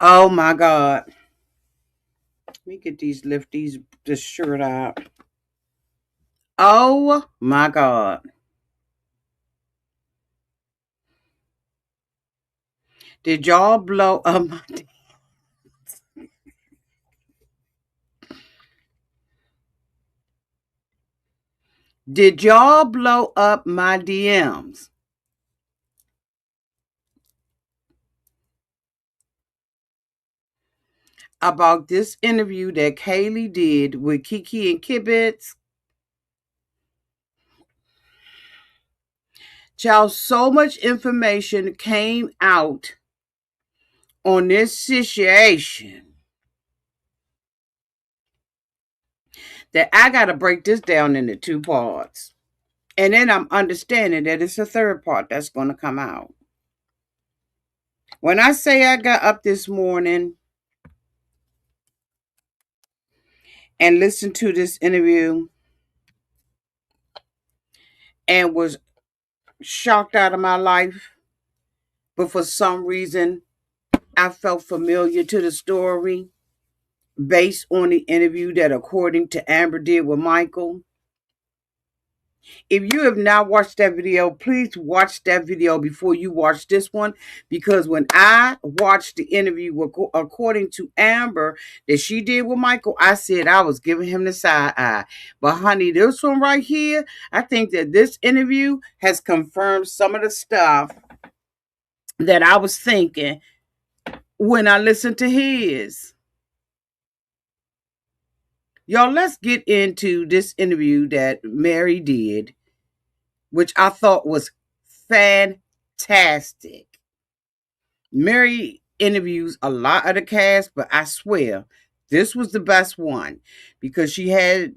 Oh my God. Let me lift this shirt out. Oh my God. Did y'all blow up my Did y'all blow up my DMs about this interview that Kaylee did with Kiki and Kibitz? Child, so much information came out on this situation that I got to break this down into two parts. And then I'm understanding that it's a third part that's going to come out. When I say I got up this morning and listened to this interview and was shocked out of my life, but for some reason I felt familiar to the story based on the interview that, according to Amber, did with Michael. If you have not watched that video, please watch that video before you watch this one. Because when I watched the interview, according to Amber, that she did with Michael, I said I was giving him the side eye. But honey, this one right here, I think that this interview has confirmed some of the stuff that I was thinking when I listened to his. Y'all, let's get into this interview that Mary did, which I thought was fantastic. Mary interviews a lot of the cast, but I swear this was the best one because she had.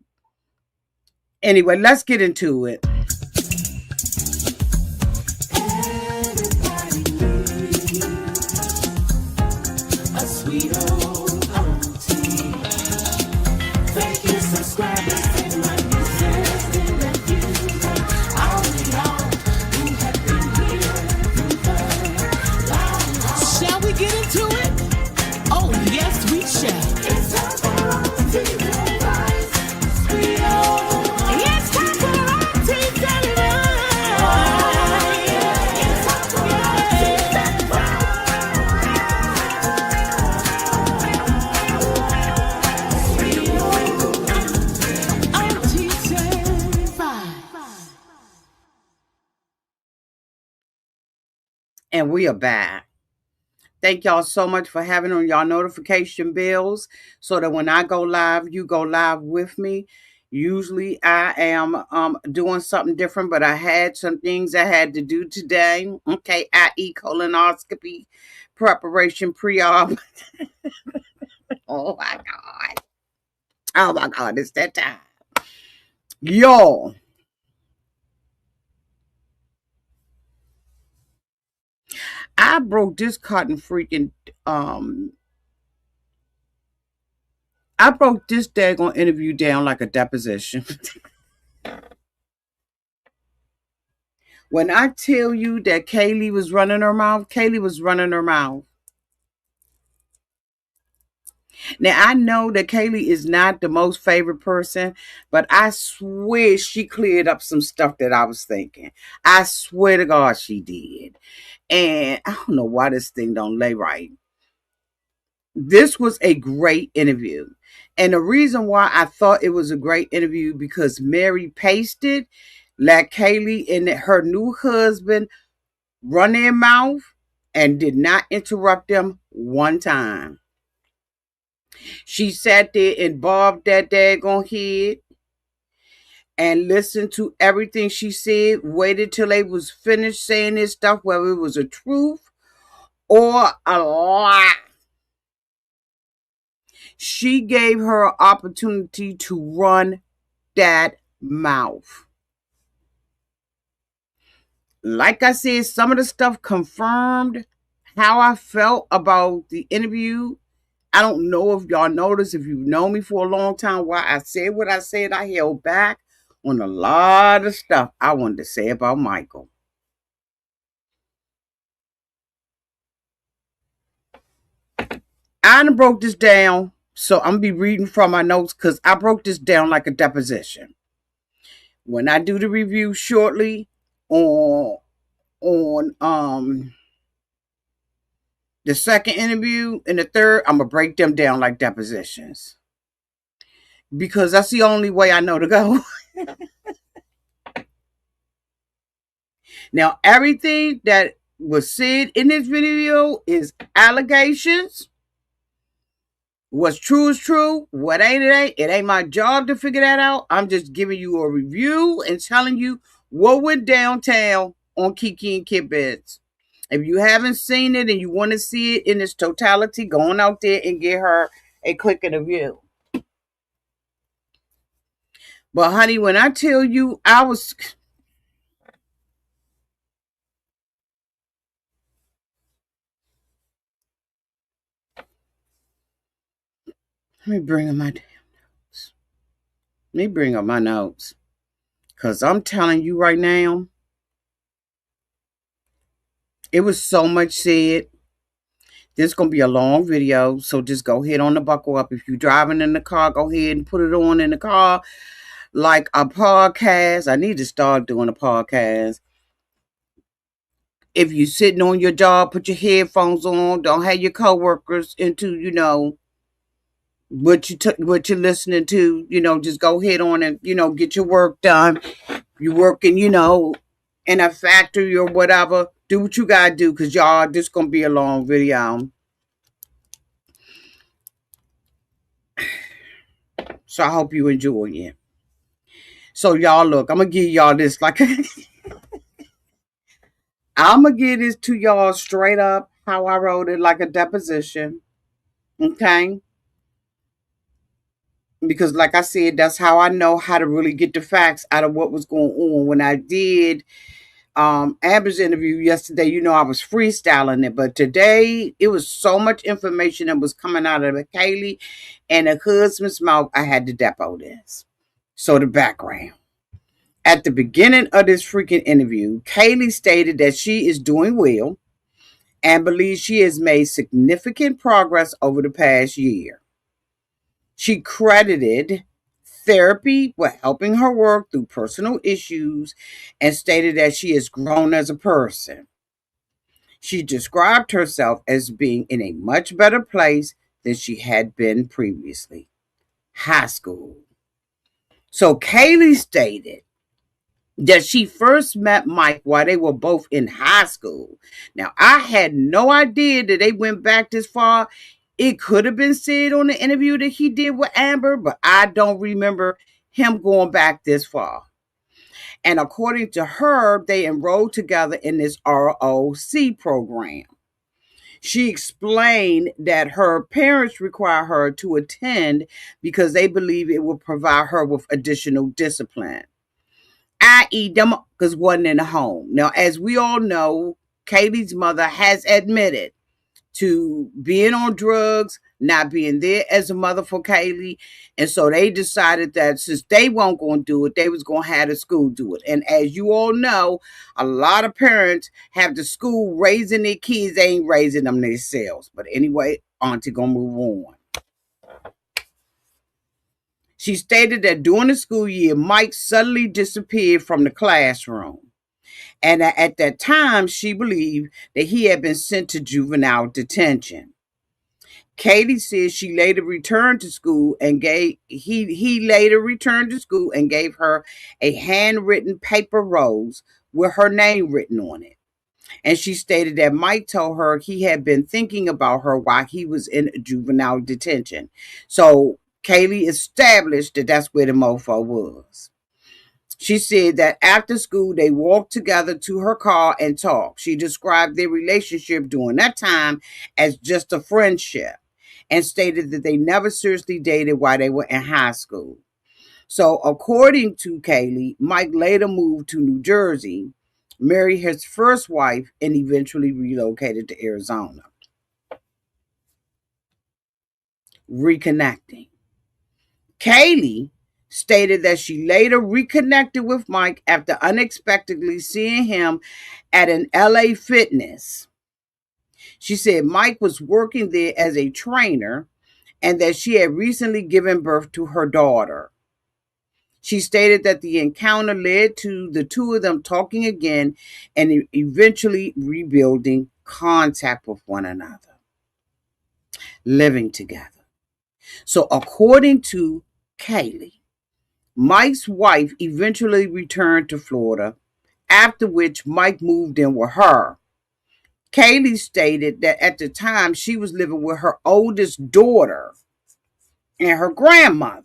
Anyway, let's get into it. A sweet old auntie. Thank you, subscribers. And we are back. Thank y'all so much for having on y'all notification bells so that when I go live, you go live with me. Usually I am doing something different, but I had some things I had to do today. Okay, i.e. colonoscopy preparation pre-op. Oh my God. Oh my God, it's that time. Y'all. I broke this cotton freaking I broke this daggone interview down like a deposition. When I tell you that Kaylee was running her mouth, Kaylee was running her mouth. Now, I know that Kaylee is not the most favorite person, but I swear she cleared up some stuff that I was thinking. I swear to God she did. And I don't know why this thing don't lay right. This was a great interview. And the reason why I thought it was a great interview because Mary pasted, let Kaylee and her new husband run their mouth and did not interrupt them one time. She sat there and bobbed that daggone head and listened to everything she said, waited till they was finished saying this stuff, whether it was a truth or a lie. She gave her an opportunity to run that mouth. Like I said, some of the stuff confirmed how I felt about the interview. I don't know if y'all noticed, if you've known me for a long time, why I said what I said. I held back on a lot of stuff I wanted to say about Michael. I done broke this down, so I'm gonna be reading from my notes because I broke this down like a deposition. When I do the review shortly on on the second interview and the third, I'm gonna break them down like depositions because that's the only way I know to go. Now, everything that was said in this video is allegations. What's true is true. What ain't, it ain't. It ain't my job to figure that out. I'm just giving you a review and telling you what went downtown on Kiki and Kibitz. If you haven't seen it and you want to see it in its totality, go on out there and get her a click and a view. But honey, when I tell you I was... Let me bring up my damn notes. Let me bring up my notes. Because I'm telling you right now, it was so much said. This is going to be a long video, so just go ahead on the buckle up. If you're driving in the car, go ahead and put it on in the car like a podcast. I need to start doing a podcast. If you're sitting on your job, put your headphones on. Don't have your coworkers into, what you're listening to. Just go ahead on and, get your work done. You're working, in a factory or whatever. Do what you got to do because, y'all, this is going to be a long video. So I hope you enjoy it. So y'all, look, I'm going to give y'all this like... I'm going to give this to y'all straight up how I wrote it, like a deposition. Okay? Because like I said, that's how I know how to really get the facts out of what was going on. When I did Amber's interview yesterday, I was freestyling it. But today, it was so much information that was coming out of Kaylee and her husband's mouth, I had to depot this. So the background. At the beginning of this freaking interview, Kaylee stated that she is doing well and believes she has made significant progress over the past year. She credited therapy with helping her work through personal issues and stated that she has grown as a person. She described herself as being in a much better place than she had been previously. High school. So Kaylee stated that she first met Mike while they were both in high school. Now, I had no idea that they went back this far. It could have been said on the interview that he did with Amber, but I don't remember him going back this far. And according to her, they enrolled together in this ROC program. She explained that her parents require her to attend because they believe it will provide her with additional discipline, i.e., them because wasn't in the home. Now, as we all know, Kaylee's mother has admitted to being on drugs, not being there as a mother for Kaylee. And so they decided that since they weren't going to do it, they was going to have the school do it. And as you all know, a lot of parents have the school raising their kids. They ain't raising them themselves. But anyway, Auntie gonna move on. She stated that during the school year, Mike suddenly disappeared from the classroom. And at that time, she believed that he had been sent to juvenile detention. Kaylee says she later returned to school and he later returned to school and gave her a handwritten paper rose with her name written on it. And she stated that Mike told her he had been thinking about her while he was in juvenile detention. So Kaylee established that that's where the mofo was. She said that after school, they walked together to her car and talked. She described their relationship during that time as just a friendship and stated that they never seriously dated while they were in high school. So according to Kaylee, Mike later moved to New Jersey, married his first wife, and eventually relocated to Arizona. Reconnecting. Kaylee stated that she later reconnected with Mike after unexpectedly seeing him at an LA Fitness. She said Mike was working there as a trainer and that she had recently given birth to her daughter. She stated that the encounter led to the two of them talking again and eventually rebuilding contact with one another, living together. So, according to Kaylee, Mike's wife eventually returned to Florida, after which Mike moved in with her. Kaylee stated that at the time she was living with her oldest daughter and her grandmother.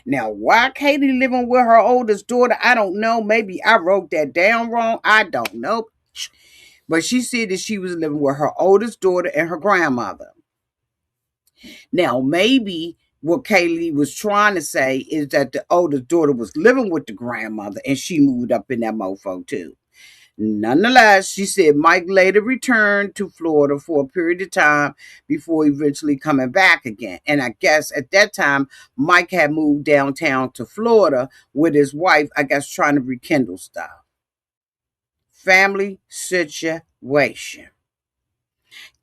Now, why Katie living with her oldest daughter, I don't know. Maybe I wrote that down wrong. I don't know. But she said that she was living with her oldest daughter and her grandmother. Now, maybe what Kaylee was trying to say is that the oldest daughter was living with the grandmother and she moved up in that mofo too. Nonetheless, she said Mike later returned to Florida for a period of time before eventually coming back again. And I guess at that time, Mike had moved downtown to Florida with his wife, I guess trying to rekindle stuff. Family situation.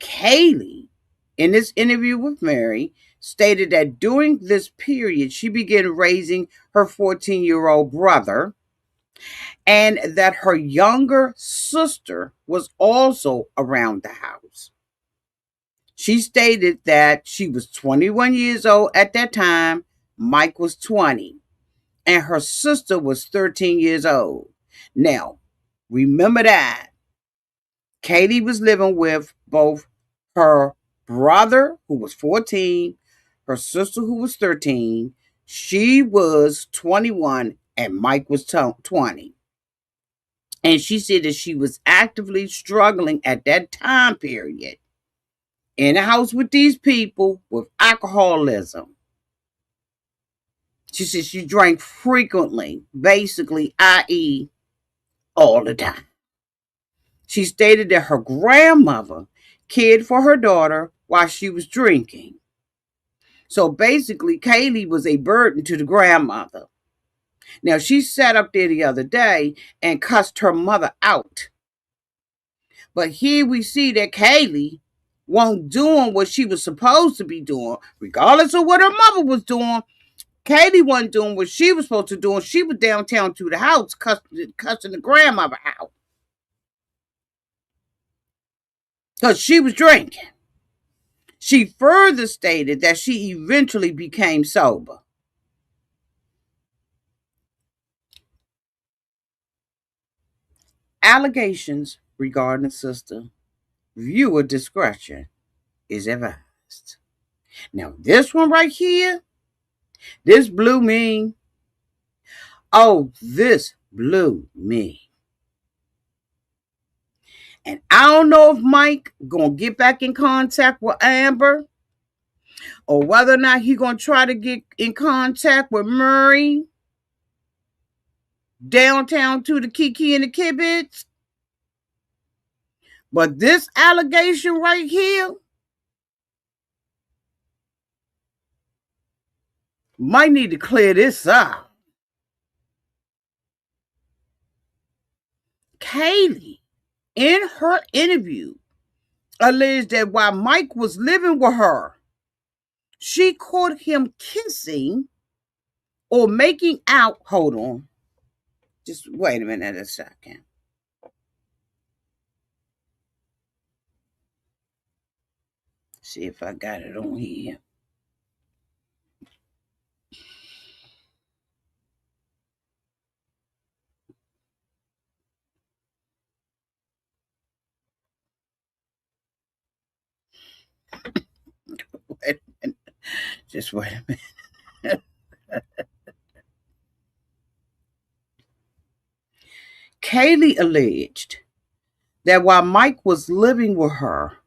Kaylee, in this interview with Mary, stated that during this period, she began raising her 14-year-old brother and that her younger sister was also around the house. She stated that she was 21 years old at that time, Mike was 20, and her sister was 13 years old. Now, remember that Katie was living with both her brother, who was 14, her sister, who was 13. She was 21, and Mike was 20. And she said that she was actively struggling at that time period in the house with these people with alcoholism. She said she drank frequently, basically, i.e., all the time. She stated that her grandmother cared for her daughter while she was drinking. So basically, Kaylee was a burden to the grandmother. Now, she sat up there the other day and cussed her mother out. But here we see that Kaylee wasn't doing what she was supposed to be doing, regardless of what her mother was doing. Kaylee wasn't doing what she was supposed to do, and she was downtown to the house cussing the grandmother out because she was drinking. She further stated that she eventually became sober. Allegations regarding the sister, viewer discretion is advised. Now, this one right here, this blew me. Oh, this blew me. And I don't know if Mike gonna get back in contact with Amber or whether or not he gonna try to get in contact with Murray downtown to the Kiki and the Kibitz. But this allegation right here might need to clear this up. Kaylee, in her interview, alleged that while Mike was living with her, she caught him kissing or making out. Hold on. Just wait a minute a second. See if I got it on here. Wait a minute. Just wait a minute. Kaylee alleged that while Mike was living with her,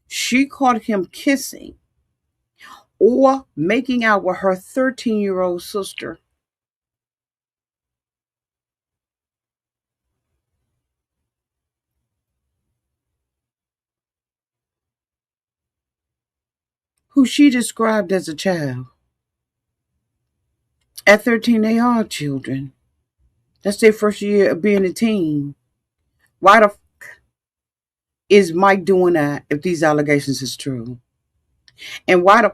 she caught him kissing or making out with her 13-year-old sister. Who she described as a child. At 13, they are children. That's their first year of being a teen. Why the is Mike doing that if these allegations is true? And why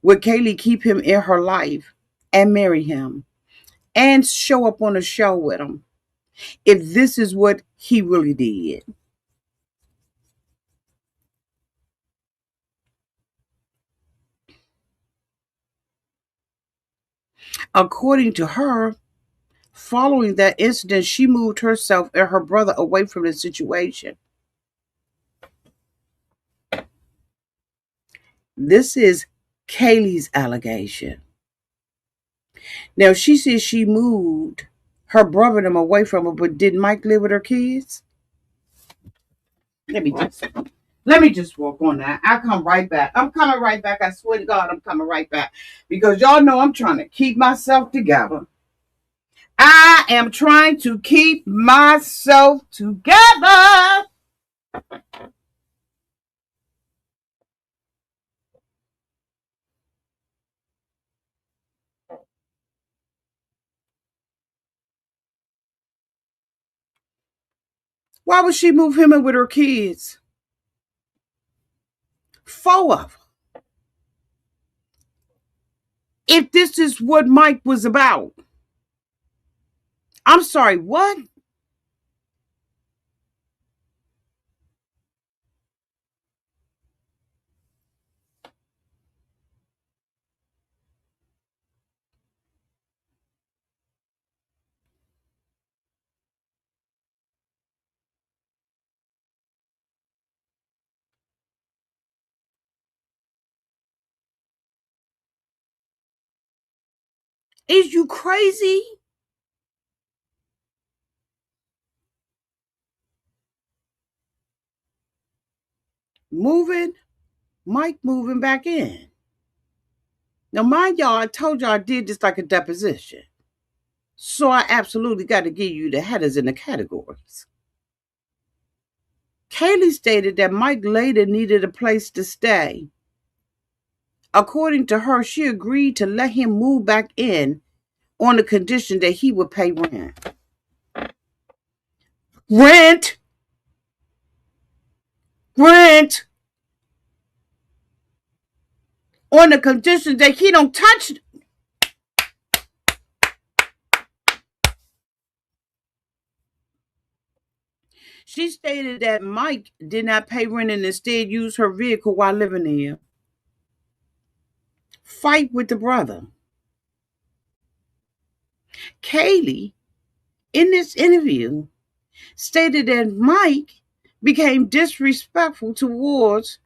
would Kaylee keep him in her life and marry him and show up on a show with him if this is what he really did? According to her, following that incident, she moved herself and her brother away from the situation. This is Kaylee's allegation. Now, she says she moved her brother and them away from her, but did Mike live with her kids? Let me just walk on that. I'll come right back. I'm coming right back. I swear to God, I'm coming right back. Because y'all know I'm trying to keep myself together. I am trying to keep myself together. Why would she move him in with her kids? Four of them. If this is what Mike was about. I'm sorry, what? Is you crazy? Moving, Mike moving back in. Now, mind y'all, I told y'all I did this like a deposition. So I absolutely got to give you the headers and the categories. Kaylee stated that Mike later needed a place to stay. According to her, she agreed to let him move back in on the condition that he would pay rent. Rent! Rent! On the condition that he don't touch. She stated that Mike did not pay rent and instead used her vehicle while living there. Fight with the brother. Kaylee, in this interview, stated that Mike became disrespectful towards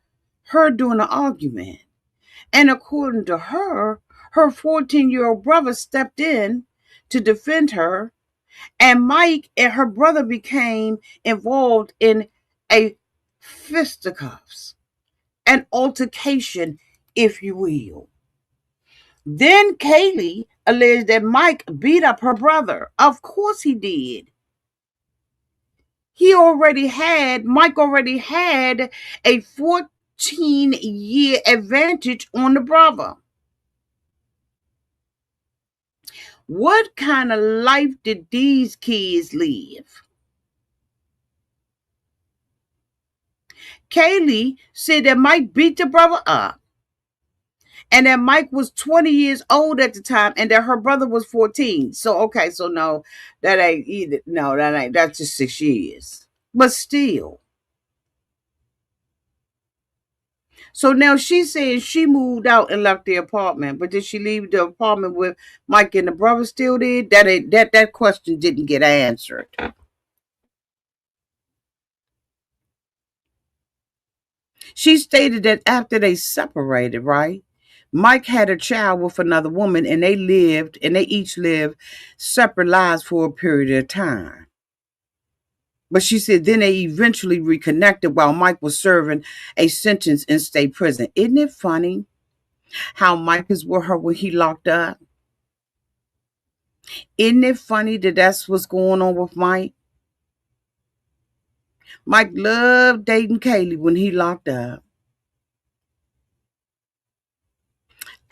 her during the argument. And according to her, her 14-year-old brother stepped in to defend her, and Mike and her brother became involved in a fisticuffs, an altercation, if you will. Then Kaylee alleged that Mike beat up her brother. Of course he did. Mike already had a 14-year advantage on the brother. What kind of life did these kids live? Kaylee said that Mike beat the brother up and that Mike was 20 years old at the time and that her brother was 14. So, okay, so no, that ain't either. No, that ain't. That's just 6 years. But still. So now she's saying she moved out and left the apartment, but did she leave the apartment with Mike and the brother still there? That question didn't get answered. She stated that after they separated, right? Mike had a child with another woman and they each lived separate lives for a period of time. But she said then they eventually reconnected while Mike was serving a sentence in state prison. Isn't it funny how Mike is with her when he locked up? Isn't it funny that that's what's going on with Mike? Mike loved dating Kaylee when he locked up.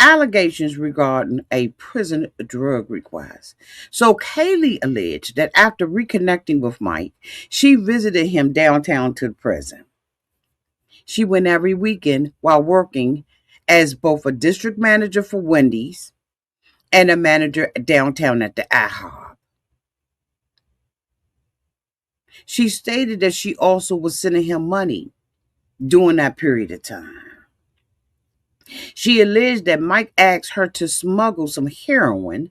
allegations regarding a prison drug request. So Kaylee alleged that after reconnecting with Mike, she visited him downtown to the prison. She went every weekend while working as both a district manager for Wendy's and a manager downtown at the IHOP. She stated that she also was sending him money during that period of time. She alleged that Mike asked her to smuggle some heroin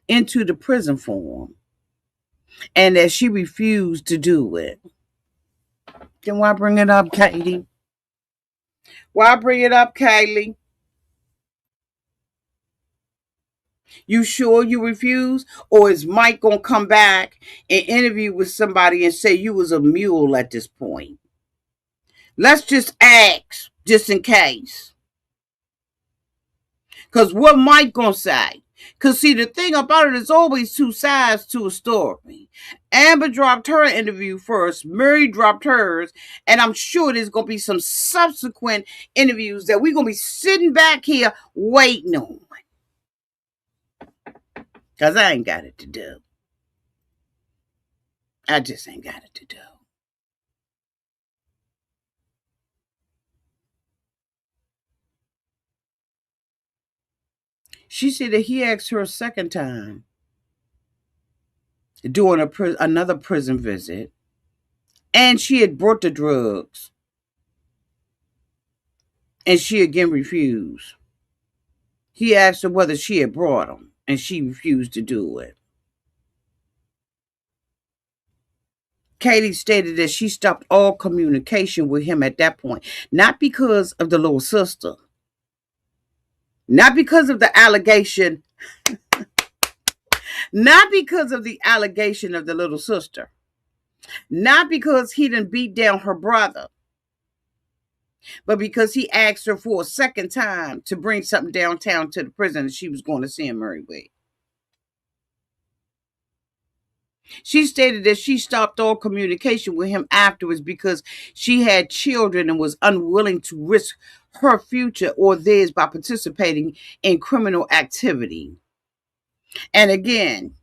into the prison for him, and that she refused to do it. Then why bring it up, Katie? Why bring it up, Kaylee? You sure you refuse? Or is Mike gonna come back and interview with somebody and say you was a mule at this point? Let's just ask, just in case. Because what Mike gonna say? Because see, the thing about it is always two sides to a story. Amber dropped her interview first. Mary dropped hers. And I'm sure there's going to be some subsequent interviews that we're going to be sitting back here waiting on. Because I ain't got it to do. I just ain't got it to do. She said that he asked her a second time during another prison visit, and she had brought the drugs, and she again refused. He asked her whether she had brought them, and she refused to do it. Katie stated that she stopped all communication with him at that point, not because of the little sister, not because of the allegation, not because of the allegation of the little sister, not because he didn't beat down her brother, but because he asked her for a second time to bring something downtown to the prison that she was going to see him Murray with. She stated that she stopped all communication with him afterwards because she had children and was unwilling to risk her future or theirs by participating in criminal activity. And again,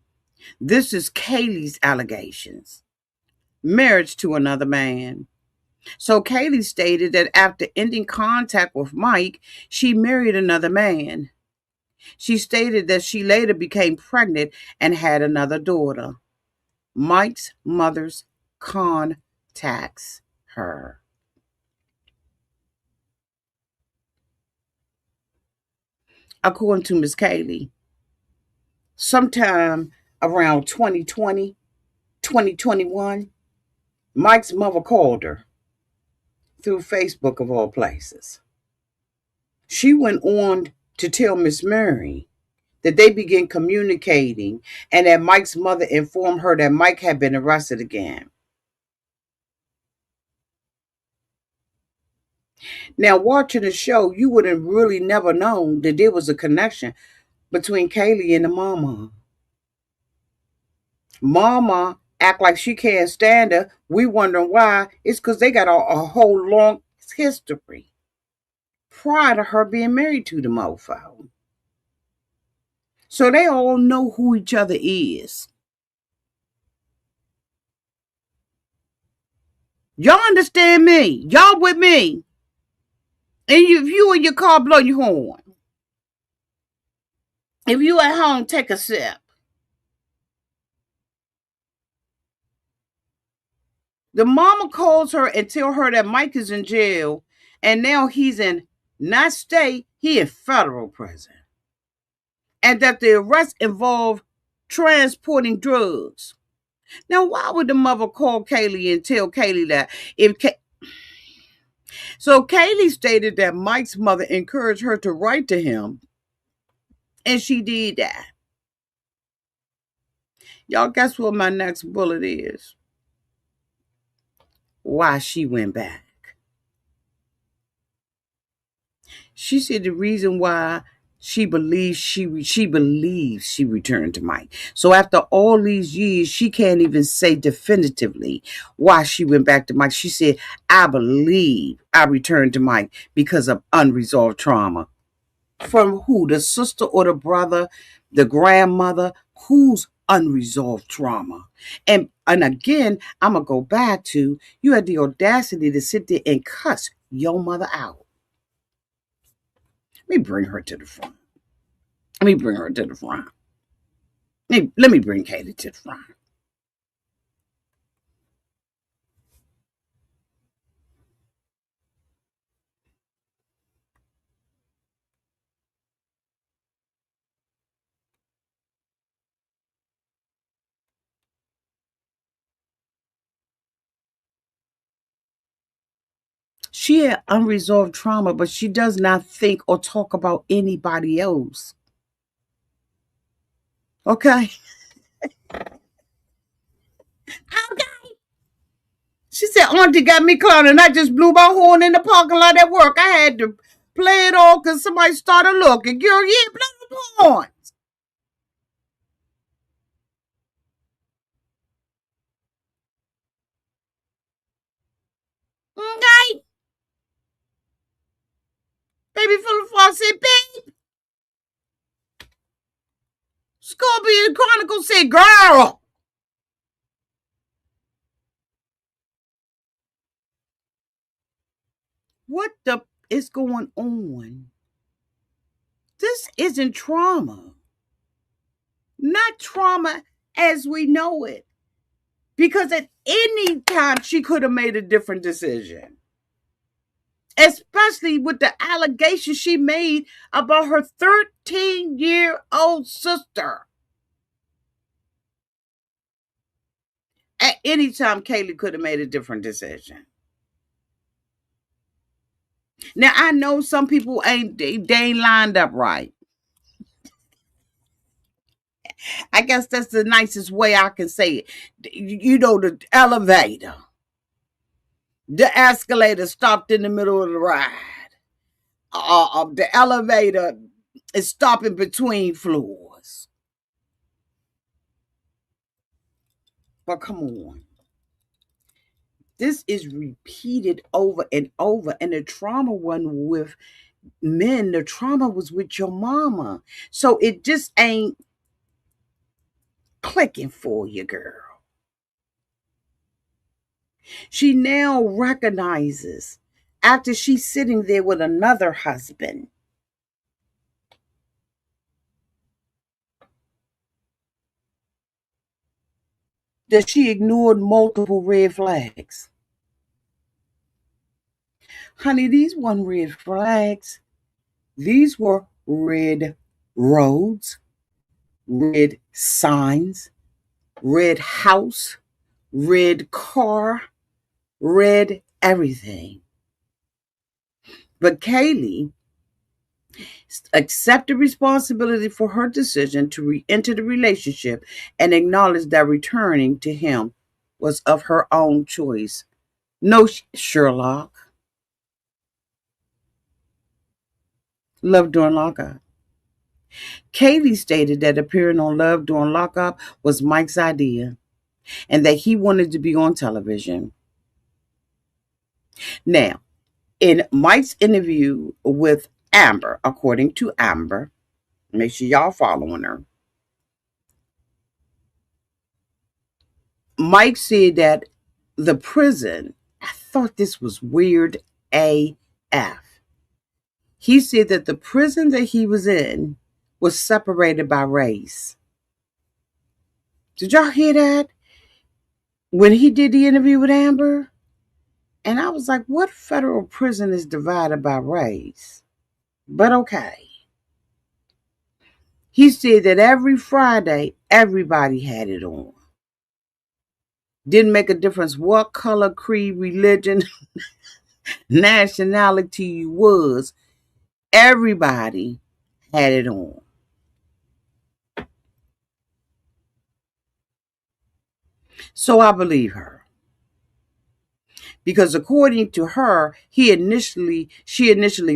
this is Kaylee's allegations. Marriage to another man. So Kaylee stated that after ending contact with Mike, she married another man. She stated that she later became pregnant and had another daughter. Mike's mother's contacts her. According to Miss Kaylee, sometime around 2020, 2021, Mike's mother called her through Facebook of all places. She went on to tell Miss Mary that they began communicating and that Mike's mother informed her that Mike had been arrested again. Now, watching the show, you would have really never known that there was a connection between Kaylee and the mama. Mama act like she can't stand her. We wondering why. It's because they got a whole long history prior to her being married to the mofo. So they all know who each other is. Y'all understand me? Y'all with me? And if you in your car, blow your horn. If you at home, take a sip. The mama calls her and tell her that Mike is in jail, and now he's in not state, he in federal prison. And that the arrest involved transporting drugs. Now, why would the mother call Kaylee and tell Kaylee that? So Kaylee stated that Mike's mother encouraged her to write to him, and she did that. Y'all, guess what my next bullet is? Why she went back. She said the reason why She believes she returned to Mike. So after all these years, she can't even say definitively why she went back to Mike. She said, "I believe I returned to Mike because of unresolved trauma." From who? The sister or the brother, the grandmother? Whose unresolved trauma? And again, I'm gonna go back to, you had the audacity to sit there and cuss your mother out. Let me bring her to the front. Let me bring her to the front. Let me bring Kaylee to the front. She had unresolved trauma, but she does not think or talk about anybody else. Okay? She said, Auntie got me clowning. I just blew my horn in the parking lot at work. I had to play it all because somebody started looking. Girl, yeah, blow the horn. Okay? Baby Philip Fox said, babe. Scorpion Chronicle said, girl. What the is going on? This isn't trauma. Not trauma as we know it. Because at any time she could have made a different decision. Especially with the allegation she made about her 13-year-old sister. At any time, Kaylee could have made a different decision. Now I know some people they ain't lined up right. I guess that's the nicest way I can say it. You know, the elevator, the escalator stopped in the middle of the ride. The elevator is stopping between floors. But come on. This is repeated over and over. And the trauma wasn't with men, the trauma was with your mama. So it just ain't clicking for you, girl. She now recognizes, after she's sitting there with another husband, that she ignored multiple red flags. Honey, these weren't red flags. These were red roads, red signs, red house, red car, red everything. But Kaylee accepted responsibility for her decision to re-enter the relationship and acknowledged that returning to him was of her own choice. No, Sherlock. Love during lockup. Kaylee stated that appearing on Love during lockup was Mike's idea and that he wanted to be on television. Now, in Mike's interview with Amber, according to Amber, make sure y'all following her, Mike said that the prison, I thought this was weird AF. He said that the prison that he was in was separated by race. Did y'all hear that? When he did the interview with Amber? And I was like, what federal prison is divided by race? But okay. He said that every Friday, everybody had it on. Didn't make a difference what color, creed, religion, nationality you was. Everybody had it on. So I believe her. because according to her, she initially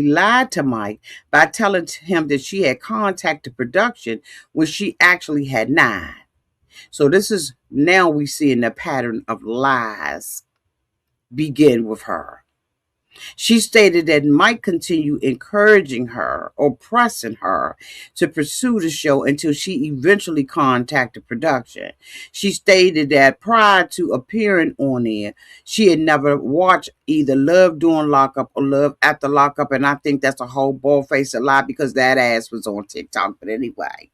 lied to Mike by telling him that she had contacted production when she actually had not. So this is now we see in the pattern of lies begin with her. She stated that Mike continued encouraging her or pressing her to pursue the show until she eventually contacted production. She stated that prior to appearing on air, she had never watched either Love During Lockup or Love After Lockup, and I think that's a whole bald-faced lie because that ass was on TikTok. But anyway,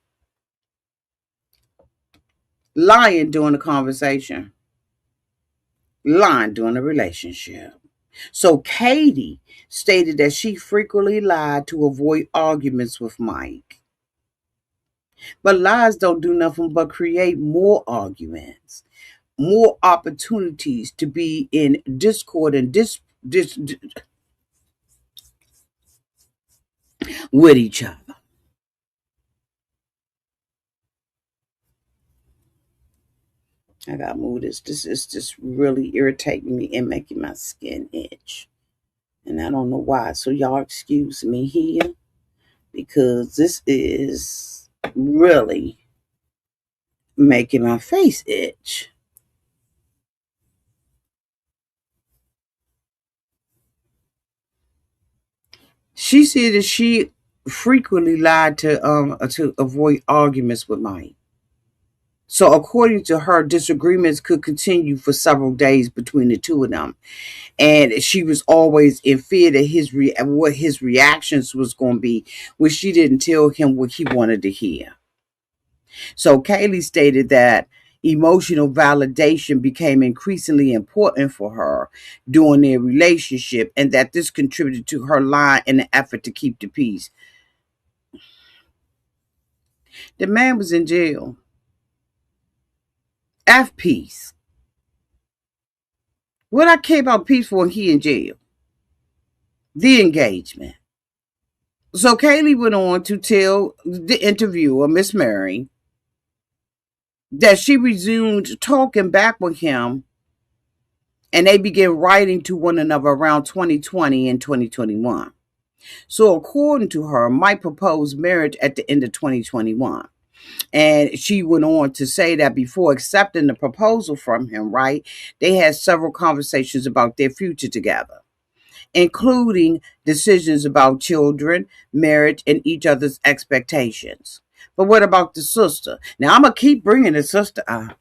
lying during the conversation, lying during the relationship. So Katie stated that she frequently lied to avoid arguments with Mike. But lies don't do nothing but create more arguments, more opportunities to be in discord and with each other. I gotta move this. This is just really irritating me and making my skin itch. And I don't know why. So y'all excuse me here because this is really making my face itch. She said that she frequently lied to avoid arguments with Mike. So according to her, disagreements could continue for several days between the two of them, and she was always in fear that what his reactions was going to be, which she didn't tell him what he wanted to hear. So Kaylee stated that emotional validation became increasingly important for her during their relationship, and that this contributed to her lying in the effort to keep the peace. The man was in jail. F peace. What I care about peace for when he in jail? The engagement. So Kaylee went on to tell the interviewer, Miss Mary, that she resumed talking back with him and they began writing to one another around 2020 and 2021. So according to her, Mike proposed marriage at the end of 2021. And she went on to say that before accepting the proposal from him, right, they had several conversations about their future together, including decisions about children, marriage, and each other's expectations. But what about the sister? Now, I'm going to keep bringing the sister out.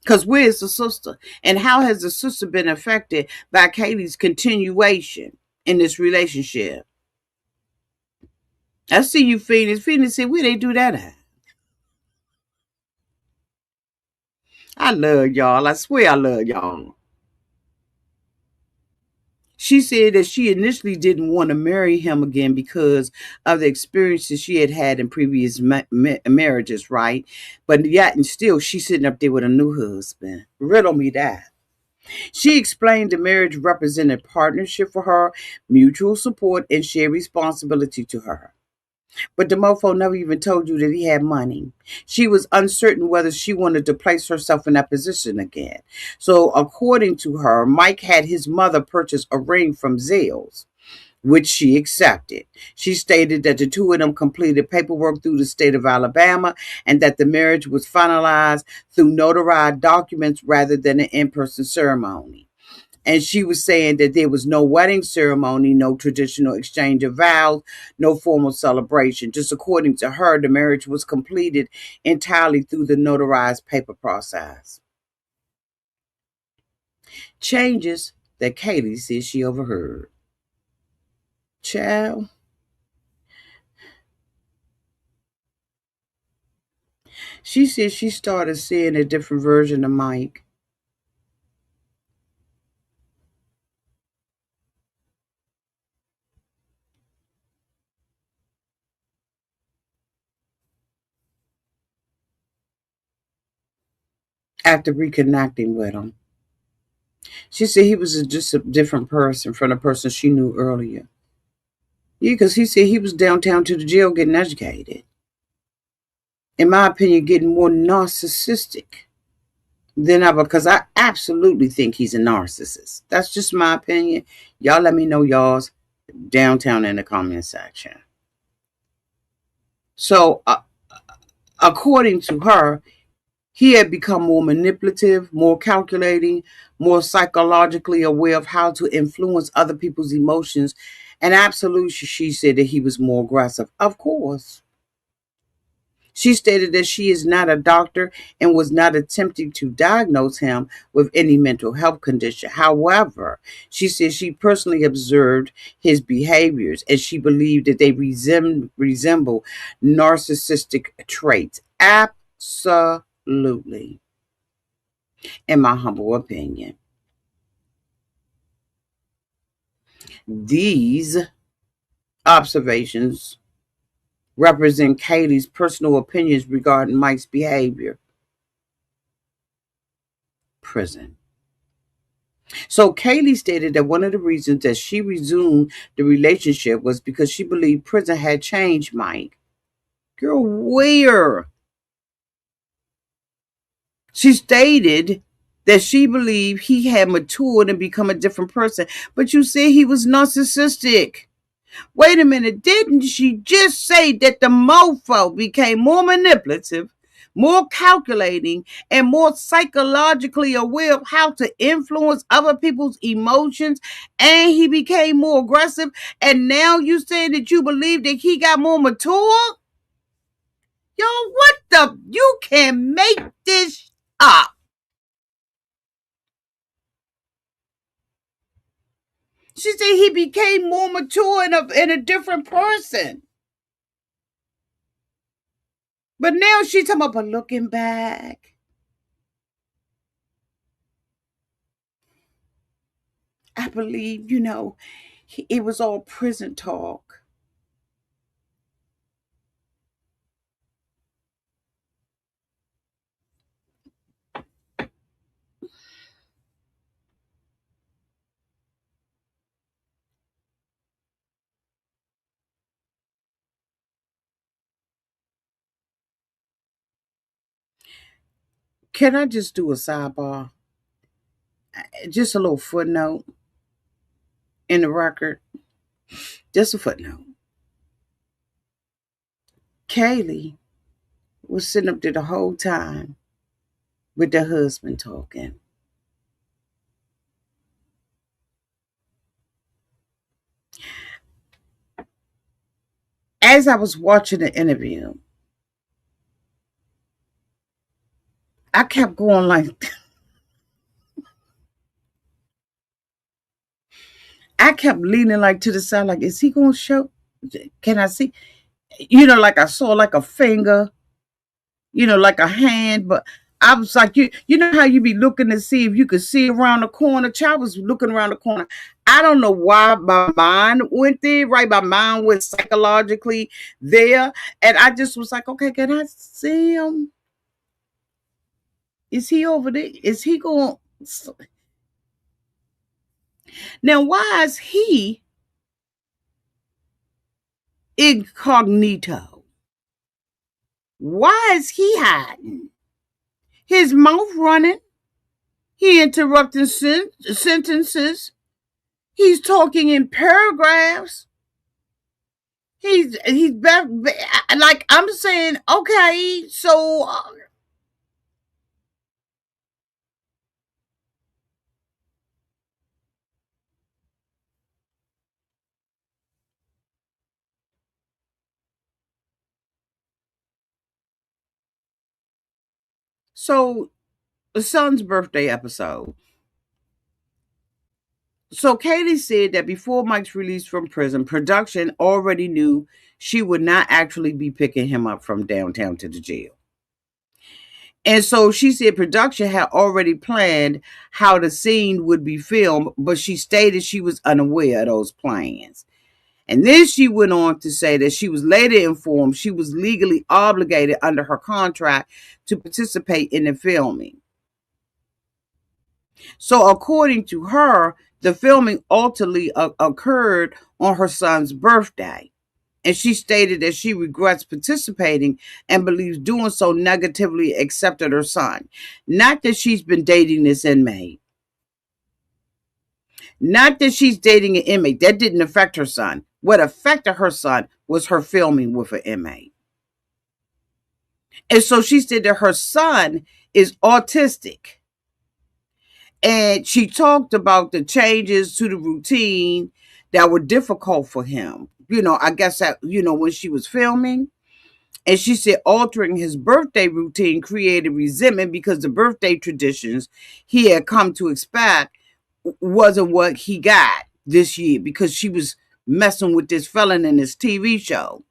Because where's the sister? And how has the sister been affected by Kaylee's continuation in this relationship? I see you, Phoenix. Phoenix said, where they do that at? I love y'all. I swear I love y'all. She said that she initially didn't want to marry him again because of the experiences she had had in previous marriages, right? But yet and still, she's sitting up there with a new husband. Riddle me that. She explained the marriage represented partnership for her, mutual support, and shared responsibility to her. But the mofo never even told you that he had money. She was uncertain whether she wanted to place herself in that position again. So, according to her, Mike had his mother purchase a ring from Zales, which she accepted. She stated that the two of them completed paperwork through the state of Alabama and that the marriage was finalized through notarized documents rather than an in-person ceremony. And she was saying that there was no wedding ceremony, no traditional exchange of vows, no formal celebration. Just according to her, the marriage was completed entirely through the notarized paper process. Changes that Kaylee says she overheard. Child. She said she started seeing a different version of Mike. After reconnecting with him. She said he was just a different person from the person she knew earlier. Yeah, because he said he was downtown to the jail getting educated. In my opinion, getting more narcissistic. Then I because I absolutely think he's a narcissist. That's just my opinion. Y'all let me know y'all's downtown in the comment section. So, according to her, he had become more manipulative, more calculating, more psychologically aware of how to influence other people's emotions. And absolutely, she said that he was more aggressive. Of course. She stated that she is not a doctor and was not attempting to diagnose him with any mental health condition. However, she said she personally observed his behaviors and she believed that they resemble narcissistic traits. Absolutely, in my humble opinion. These observations represent Kaylee's personal opinions regarding Mike's behavior. Prison. So Kaylee stated that one of the reasons that she resumed the relationship was because she believed prison had changed Mike. Girl, where? She stated that she believed he had matured and become a different person. But you said he was narcissistic. Wait a minute, didn't she just say that the mofo became more manipulative, more calculating, and more psychologically aware of how to influence other people's emotions, and he became more aggressive, and now you saying that you believe that he got more mature? Yo, what the? You can make this up. She said he became more mature and a different person. But now she's talking about looking back. I believe, it was all prison talk. Can I just do a sidebar? Just a little footnote in the record. Just a footnote. Kaylee was sitting up there the whole time with her husband talking. As I was watching the interview, I kept going like, I kept leaning like to the side, like, is he going to show? Can I see? Like I saw like a finger, like a hand, but I was like, you know how you be looking to see if you could see around the corner? Child was looking around the corner. I don't know why my mind went there, right? My mind went psychologically there. And I just was like, okay, can I see him? Is he over there? Is he going? Now, why is he incognito? Why is he hiding? His mouth running. He interrupting sentences. He's talking in paragraphs. He's like I'm saying. Okay, so the son's birthday episode. So Katie said that before Mike's release from prison, production already knew she would not actually be picking him up from downtown to the jail. And so she said production had already planned how the scene would be filmed, but she stated she was unaware of those plans. And then she went on to say that she was later informed she was legally obligated under her contract to participate in the filming. So, according to her, the filming ultimately occurred on her son's birthday. And she stated that she regrets participating and believes doing so negatively affected her son. Not that she's been dating this inmate. Not that she's dating an inmate. That didn't affect her son. What affected her son was her filming with an inmate. And so she said that her son is autistic. And she talked about the changes to the routine that were difficult for him. I guess that, when she was filming. And she said altering his birthday routine created resentment because the birthday traditions he had come to expect wasn't what he got this year because she was messing with this felon in this TV show.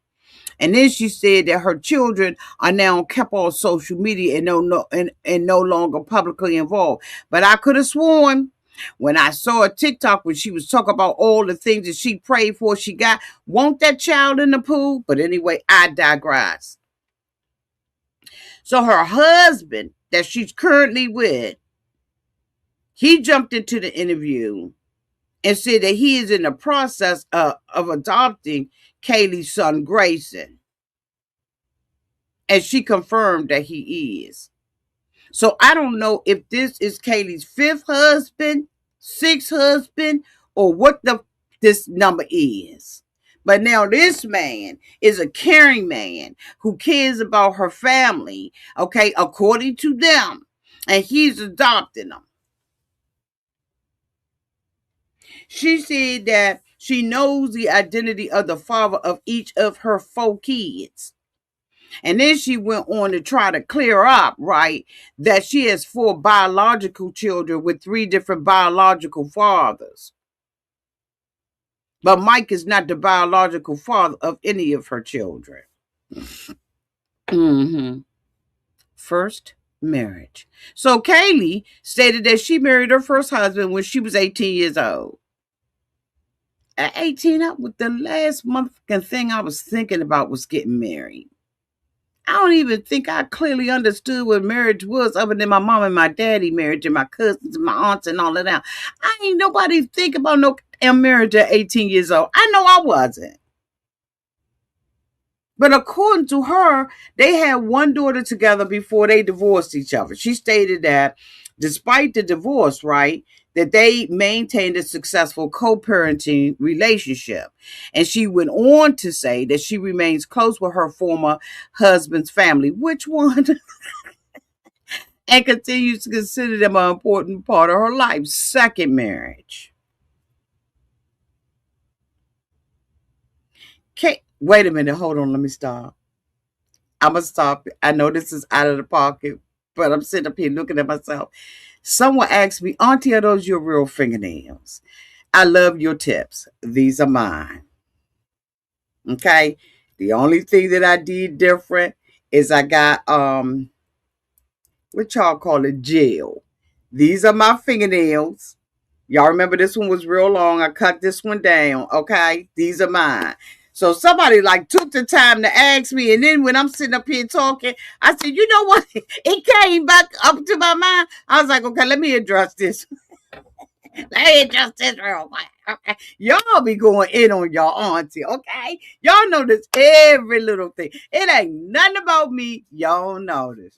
And then she said that her children are now kept on social media and no longer publicly involved. But I could have sworn when I saw a TikTok when she was talking about all the things that she prayed for, she got, want that child in the pool? But anyway, I digress. So her husband that she's currently with, he jumped into the interview and said that he is in the process of adopting Kaylee's son, Grayson. And she confirmed that he is. So I don't know if this is Kaylee's fifth husband, sixth husband, or what this number is. But now this man is a caring man who cares about her family, okay, according to them, and he's adopting them. She said that she knows the identity of the father of each of her 4 kids. And then she went on to try to clear up, right, that she has 4 biological children with 3 different biological fathers. But Mike is not the biological father of any of her children. Mm-hmm. First marriage. So Kaylee stated that she married her first husband when she was 18 years old. At 18, the last motherfucking thing I was thinking about was getting married. I don't even think I clearly understood what marriage was other than my mom and my daddy marriage and my cousins and my aunts and all of that. I ain't nobody think about no damn marriage at 18 years old. I know I wasn't. But according to her, they had 1 daughter together before they divorced each other. She stated that despite the divorce, right, that they maintained a successful co-parenting relationship. And she went on to say that she remains close with her former husband's family. Which one? And continues to consider them an important part of her life. Second marriage. Okay, wait a minute. Hold on. Let me stop. I'm going to stop. I know this is out of the pocket, but I'm sitting up here looking at myself. Someone asked me, Auntie, are those your real fingernails? I love your tips. These are mine. Okay. The only thing that I did different is I got what y'all call it, gel. These are my fingernails. Y'all remember this one was real long. I cut this one down. Okay. These are mine. So somebody like took the time to ask me, and then when I'm sitting up here talking, I said, you know what? It came back up to my mind. I was like, okay, let me address this. Let me address this real quick. Okay. Y'all be going in on y'all auntie, okay? Y'all know this every little thing. It ain't nothing about me. Y'all know this.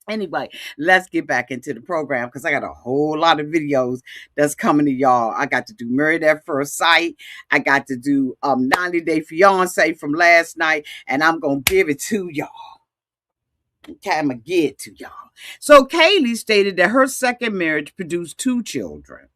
Anyway, let's get back into the program because I got a whole lot of videos that's coming to y'all. I got to do Married at First Sight. I got to do 90 Day Fiance from last night, and I'm going to give it to y'all. Okay, I'm going to get it to y'all. So Kaylee stated that her second marriage produced 2 children.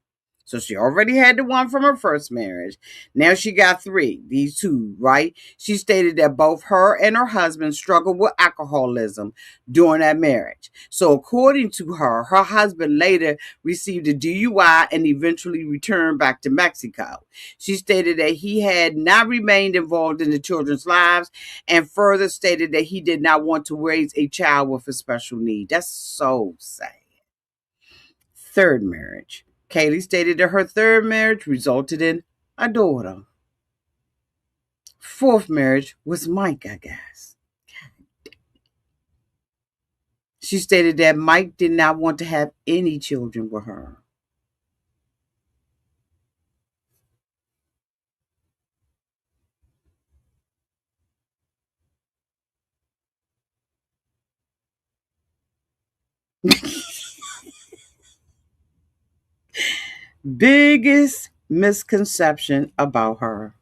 So she already had the one from her first marriage. Now she got 3, these 2, right? She stated that both her and her husband struggled with alcoholism during that marriage. So according to her, her husband later received a DUI and eventually returned back to Mexico. She stated that he had not remained involved in the children's lives and further stated that he did not want to raise a child with a special need. That's so sad. Third marriage. Kaylee stated that her third marriage resulted in a daughter. Fourth marriage was Mike, I guess. She stated that Mike did not want to have any children with her. Biggest misconception about her.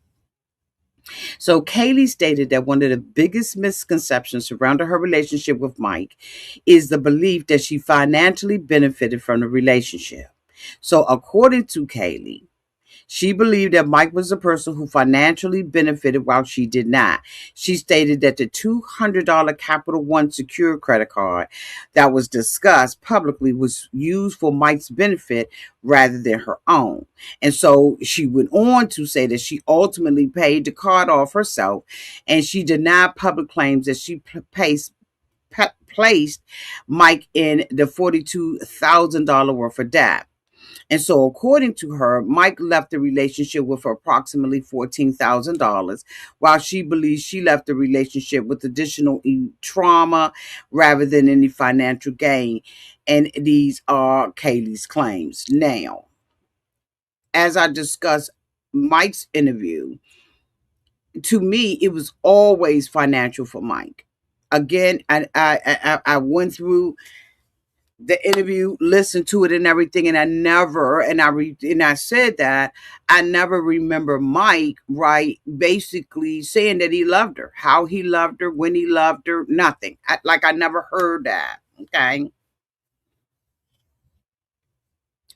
So Kaylee stated that one of the biggest misconceptions surrounding her relationship with Mike is the belief that she financially benefited from the relationship. So according to Kaylee, she believed that Mike was the person who financially benefited while she did not. She stated that the $200 Capital One secured credit card that was discussed publicly was used for Mike's benefit rather than her own. And so she went on to say that she ultimately paid the card off herself, and she denied public claims that she placed Mike in the $42,000 worth of debt. And so, according to her, Mike left the relationship with approximately $14,000, while she believes she left the relationship with additional trauma rather than any financial gain. And these are Kaylee's claims. Now, as I discussed Mike's interview, to me, it was always financial for Mike. Again, I went through the interview, listened to it and everything, and I said that I never remember Mike, right, basically saying that he loved her, how he loved her, when he loved her, nothing. I never heard that. Okay.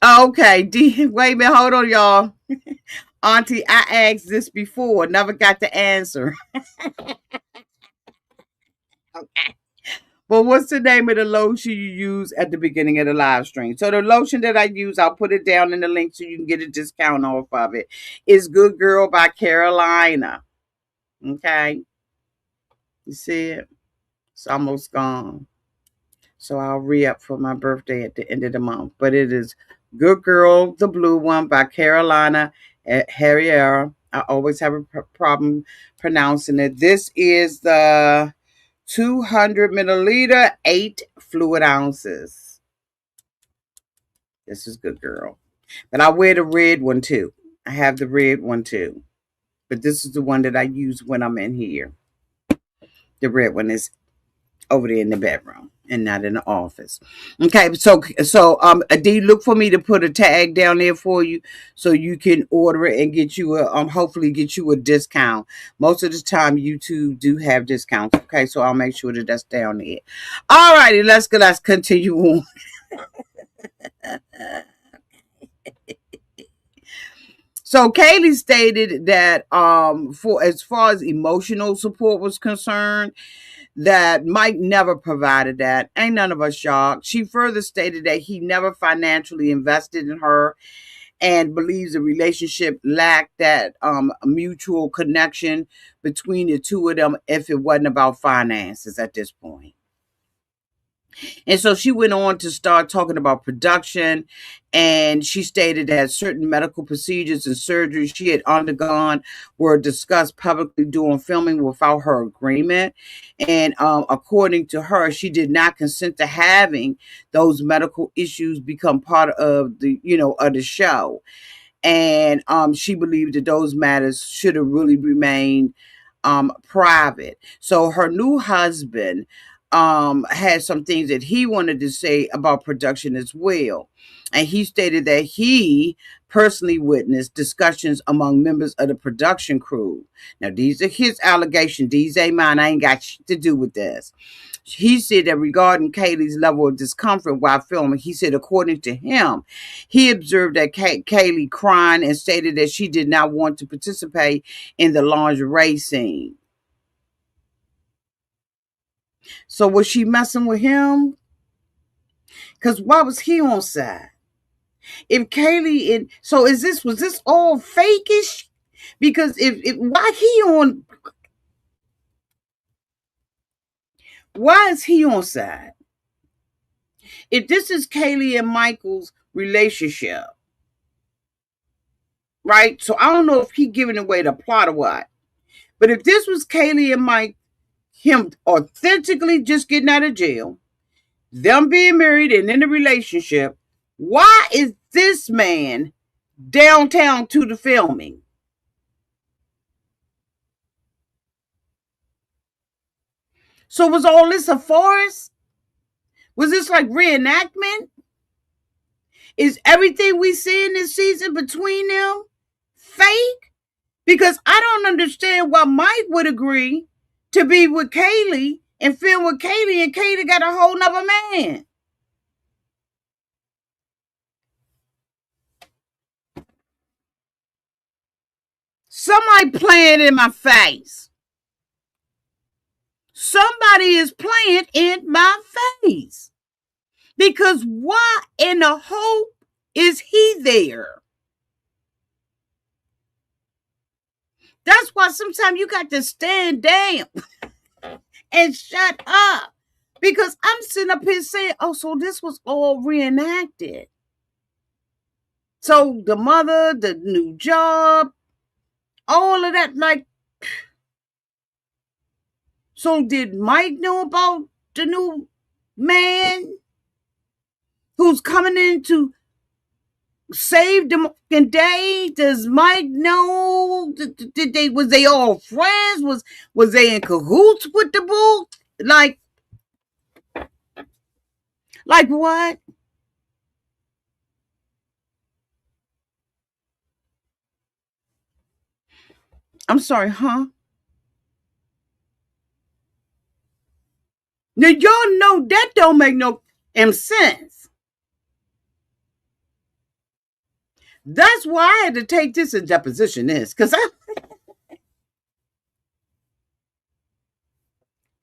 Okay. Wait a minute, hold on, y'all. Auntie, I asked this before, never got the answer. Okay. Well, what's the name of the lotion you use at the beginning of the live stream? So the lotion that I use, I'll put it down in the link so you can get a discount off of it. It's Good Girl by Carolina. Okay. You see it? It's almost gone. So I'll re-up for my birthday at the end of the month. But it is Good Girl, the blue one by Carolina at Herrera. I always have a problem pronouncing it. This is the 200 milliliter, 8 fluid ounces. This is Good Girl. But I wear the red one too. I have the red one too. But this is the one that I use when I'm in here. The red one is over there in the bedroom and not in the office. Okay, so D, look for me to put a tag down there for you so you can order it and get you a hopefully get you a discount. Most of the time YouTube do have discounts. Okay, so I'll make sure that that's down there. All righty, let's continue on. So Kaylee stated that for as far as emotional support was concerned, that Mike never provided that. Ain't none of us shocked. She further stated that he never financially invested in her and believes the relationship lacked that mutual connection between the two of them if it wasn't about finances at this point. And so she went on to start talking about production, and she stated that certain medical procedures and surgeries she had undergone were discussed publicly during filming without her agreement. And according to her, she did not consent to having those medical issues become part of the show. And she believed that those matters should have really remained private. So her new husband had some things that he wanted to say about production as well. And he stated that he personally witnessed discussions among members of the production crew. Now, these are his allegations. These ain't mine. I ain't got shit to do with this. He said that regarding Kaylee's level of discomfort while filming, he said, according to him, he observed that Kaylee crying and stated that she did not want to participate in the lingerie scene. So was she messing with him? Because why was he on side? If Kaylee, so was this all fakeish? Because if why is he on side? If this is Kaylee and Michael's relationship, right? So I don't know if he giving away the plot or what. But if this was Kaylee and Mike, him authentically just getting out of jail, them being married and in a relationship, why is this man downtown to the filming? So was all this a farce? Was this like reenactment? Is everything we see in this season between them fake? Because I don't understand why Mike would agree to be with Kaylee and film with Kaylee, and Kaylee got a whole nother man. Somebody playing in my face. Somebody is playing in my face. Because why in the hope is he there? That's why sometimes you got to stand down and shut up. Because I'm sitting up here saying, oh, so this was all reenacted. So the mother, the new job, all of that, like, so did Mike know about the new man who's coming in to save the day? Does Mike know? Did they, was they all friends? Was they in cahoots with the boo? Like what? I'm sorry, huh? Now y'all know that don't make no sense. That's why I had to take this in deposition this, because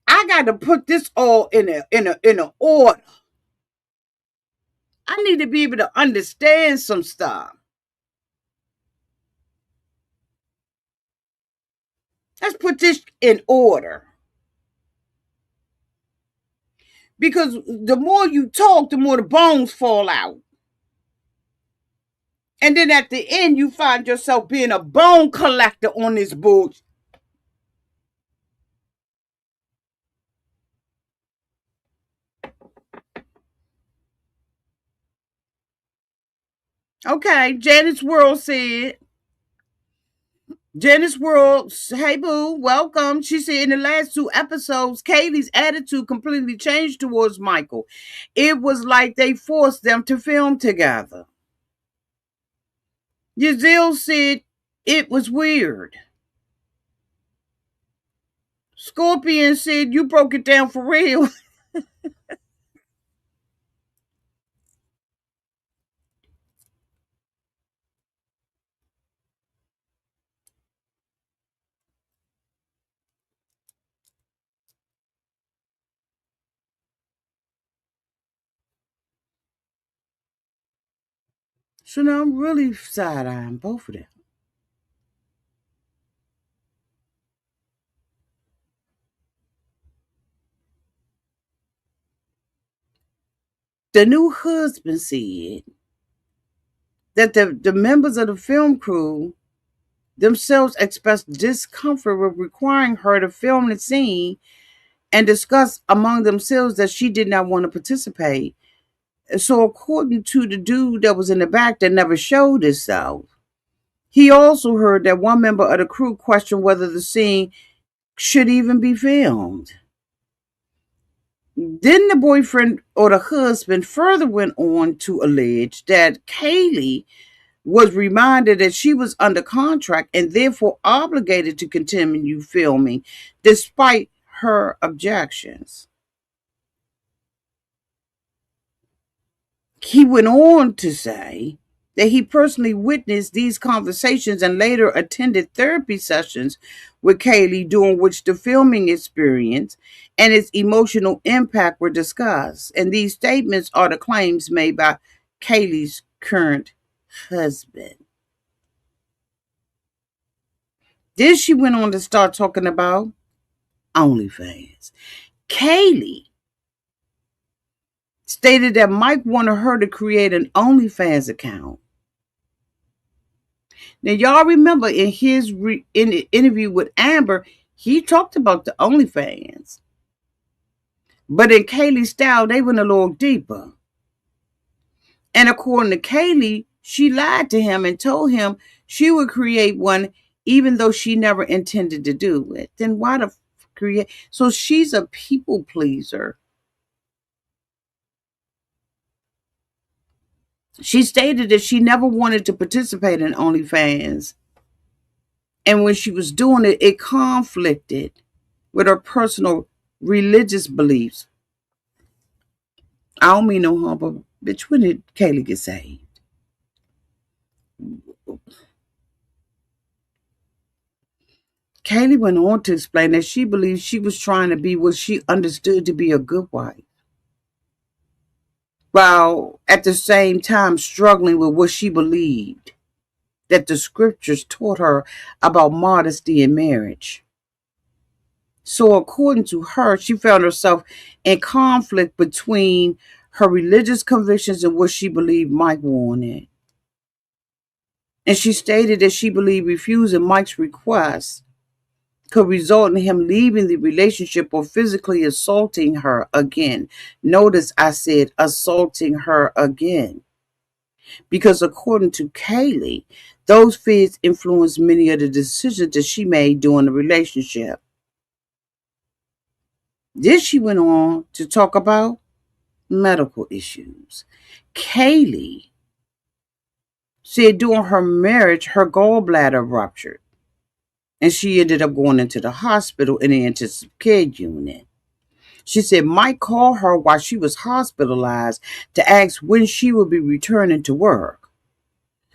I got to put this all in a order. I need to be able to understand some stuff. Let's put this in order. Because the more you talk, the more the bones fall out. And then at the end, you find yourself being a bone collector on this bullshit. Okay, Janice World said, Janice World, hey boo, welcome. She said in the last two episodes, Kaylee's attitude completely changed towards Michael. It was like they forced them to film together. Yazil said it was weird. Scorpion said you broke it down for real. So now I'm really side-eyeing both of them. The new husband said that the members of the film crew themselves expressed discomfort with requiring her to film the scene and discuss among themselves that she did not want to participate. So, according to the dude that was in the back that never showed himself, he also heard that one member of the crew questioned whether the scene should even be filmed. Then the boyfriend or the husband further went on to allege that Kaylee was reminded that she was under contract and therefore obligated to continue filming despite her objections. He went on to say that he personally witnessed these conversations and later attended therapy sessions with Kaylee, during which the filming experience and its emotional impact were discussed. And these statements are the claims made by Kaylee's current husband. Then she went on to start talking about OnlyFans. Kaylee stated that Mike wanted her to create an OnlyFans account. Now, y'all remember in his in the interview with Amber, he talked about the OnlyFans. But in Kaylee's style, they went a little deeper. And according to Kaylee, she lied to him and told him she would create one even though she never intended to do it. Then why the create? So she's a people pleaser. She stated that she never wanted to participate in OnlyFans. And when she was doing it, it conflicted with her personal religious beliefs. I don't mean no harm, but bitch, when did Kaylee get saved? Kaylee went on to explain that she believed she was trying to be what she understood to be a good wife, while at the same time struggling with what she believed that the scriptures taught her about modesty in marriage. So, according to her, she found herself in conflict between her religious convictions and what she believed Mike wanted. And she stated that she believed refusing Mike's request could result in him leaving the relationship or physically assaulting her again. Notice I said assaulting her again. Because according to Kaylee, those fears influenced many of the decisions that she made during the relationship. Then she went on to talk about medical issues. Kaylee said during her marriage, her gallbladder ruptured and she ended up going into the hospital in the intensive care unit. She said Mike called her while she was hospitalized to ask when she would be returning to work.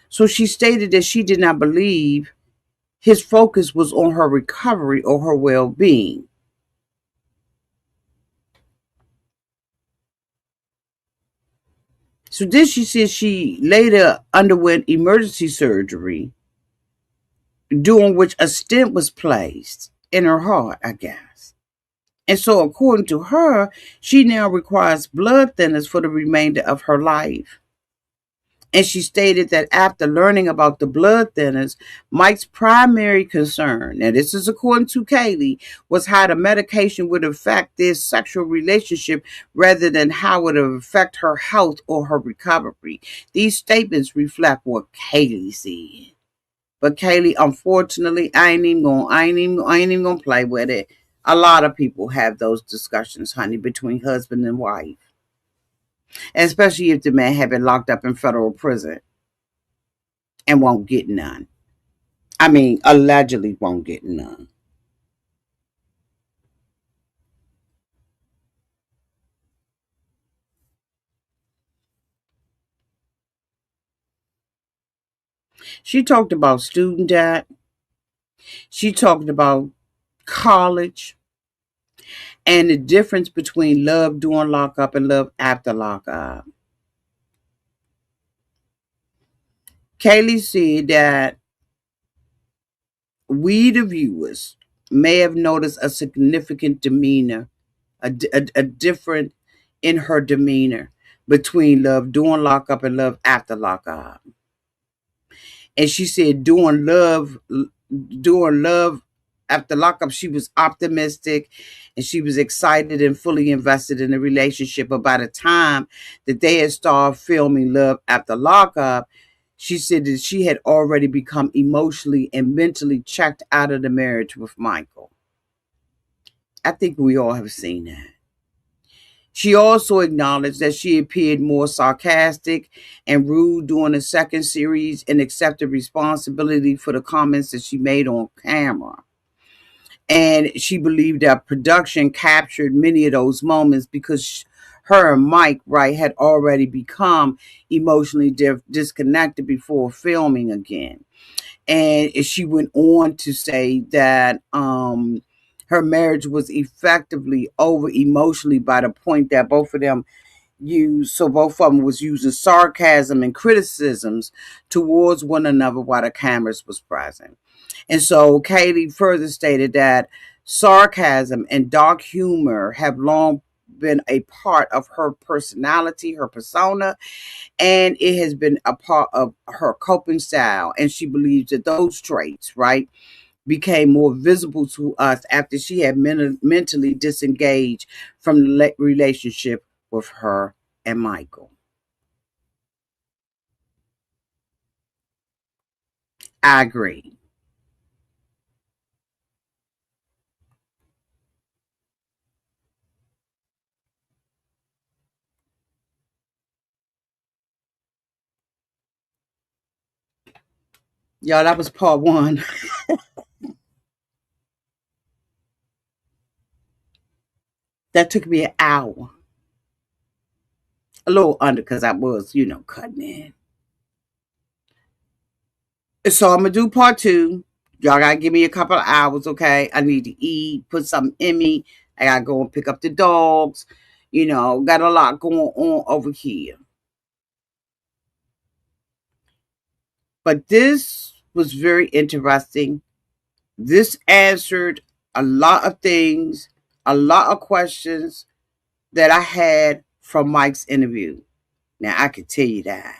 So she stated that she did not believe his focus was on her recovery or her well being. So then she said she later underwent emergency surgery, during which a stent was placed in her heart, I guess. And so, according to her, she now requires blood thinners for the remainder of her life. And she stated that after learning about the blood thinners, Mike's primary concern, now this is according to Kaylee, was how the medication would affect their sexual relationship rather than how it would affect her health or her recovery. These statements reflect what Kaylee said. But Kaylee, unfortunately, I ain't even gonna play with it. A lot of people have those discussions, honey, between husband and wife, especially if the man have been locked up in federal prison and won't get none. I mean, allegedly won't get none. She talked about student debt. She talked about college and the difference between love during lockup and love after lockup. Kaylee said that we, the viewers, may have noticed a significant demeanor, a different in her demeanor between love during lockup and love after lockup. And she said during love after lockup, she was optimistic and she was excited and fully invested in the relationship. But by the time that they had started filming Love After Lockup, she said that she had already become emotionally and mentally checked out of the marriage with Michael. I think we all have seen that. She also acknowledged that she appeared more sarcastic and rude during the second series and accepted responsibility for the comments that she made on camera. And she believed that production captured many of those moments because her and Mike, right, had already become emotionally disconnected before filming again. And she went on to say that her marriage was effectively over emotionally by the point that both of them both of them was using sarcasm and criticisms towards one another while the cameras was present. And so Kaylee further stated that sarcasm and dark humor have long been a part of her personality, her persona, and it has been a part of her coping style. And she believes that those traits, right, became more visible to us after she had mentally disengaged from the relationship with her and Michael. I agree. Y'all, that was part one. That took me an hour. A little under because I was, cutting in. So I'm gonna do part two. Y'all gotta give me a couple of hours, okay? I need to eat, put something in me. I gotta go and pick up the dogs. Got a lot going on over here. But this was very interesting. This answered a lot of things, a lot of questions that I had from Mike's interview. Now I can tell you that.